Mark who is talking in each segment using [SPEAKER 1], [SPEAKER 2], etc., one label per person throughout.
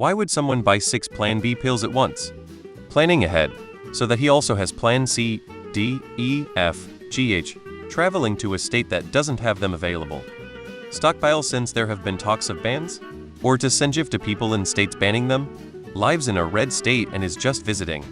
[SPEAKER 1] Why would someone buy 6 Plan B pills at once? Planning ahead, so that he also has Plan C, D, E, F, G, H, traveling to a state that doesn't have them available. Stockpile since there have been talks of bans? Or to Sanjiv to people in states banning them? Lives in a red state and is just visiting.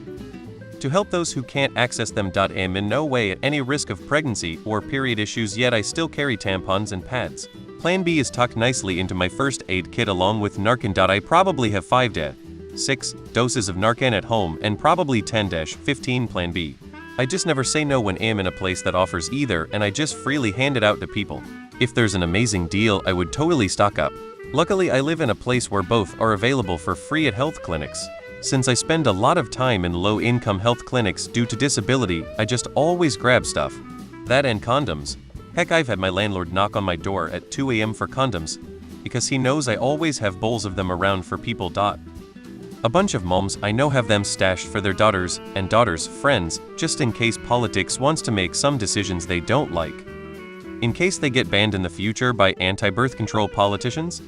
[SPEAKER 1] To help those who can't access them. I'm in no way at any risk of pregnancy or period issues, yet I still carry tampons and pads. Plan B is tucked nicely into my first aid kit along with Narcan. I probably have 5-6 doses of Narcan at home and probably 10-15 Plan B. I just never say no when I'm in a place that offers either, and I just freely hand it out to people. If there's an amazing deal, I would totally stock up. Luckily, I live in a place where both are available for free at health clinics. Since I spend a lot of time in low-income health clinics due to disability, I just always grab stuff. That and condoms. Heck, I've had my landlord knock on my door at 2 a.m. for condoms, because he knows I always have bowls of them around for people. A bunch of moms I know have them stashed for their daughters and daughters' friends, just in case politics wants to make some decisions they don't like. In case they get banned in the future by anti-birth control politicians?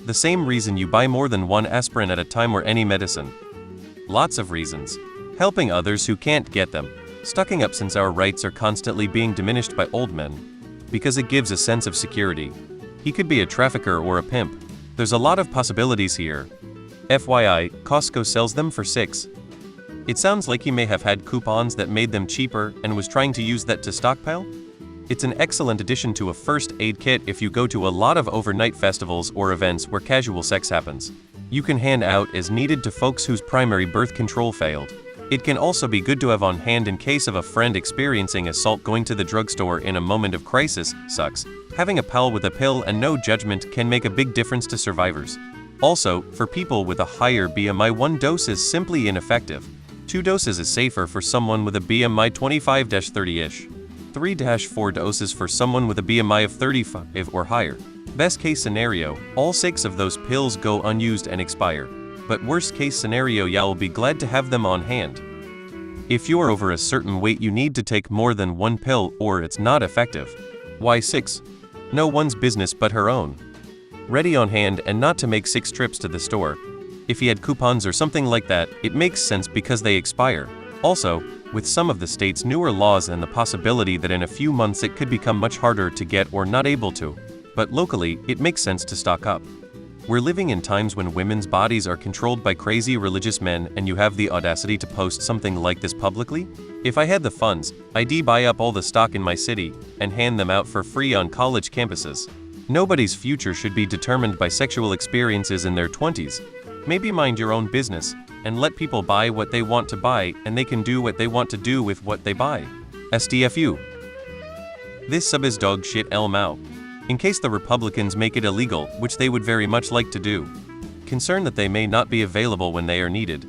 [SPEAKER 1] The same reason you buy more than one aspirin at a time or any medicine. Lots of reasons. Helping others who can't get them. Stocking up since our rights are constantly being diminished by old men. Because it gives a sense of security. He could be a trafficker or a pimp. There's a lot of possibilities here. FYI, Costco sells them for $6. It sounds like he may have had coupons that made them cheaper and was trying to use that to stockpile? It's an excellent addition to a first aid kit if you go to a lot of overnight festivals or events where casual sex happens. You can hand out as needed to folks whose primary birth control failed. It can also be good to have on hand in case of a friend experiencing assault. Going to the drugstore in a moment of crisis sucks. Having a pal with a pill and no judgment can make a big difference to survivors. Also, for people with a higher BMI, 1 dose is simply ineffective. 2 doses is safer for someone with a BMI 25-30-ish. 3-4 doses for someone with a BMI of 35 or higher. Best case scenario, all 6 of those pills go unused and expire. But worst case scenario, you'll be glad to have them on hand. If you're over a certain weight, you need to take more than 1 pill or it's not effective. Why 6? No one's business but her own. Ready on hand and not to make 6 trips to the store. If he had coupons or something like that, it makes sense because they expire. Also, with some of the state's newer laws and the possibility that in a few months it could become much harder to get or not able to. But locally, it makes sense to stock up. We're living in times when women's bodies are controlled by crazy religious men, and you have the audacity to post something like this publicly? If I had the funds, I'd buy up all the stock in my city and hand them out for free on college campuses. Nobody's future should be determined by sexual experiences in their 20s. Maybe mind your own business and let people buy what they want to buy, and they can do what they want to do with what they buy. STFU. This sub is dog shit El Mao. In case the Republicans make it illegal, which they would very much like to do. Concerned that they may not be available when they are needed.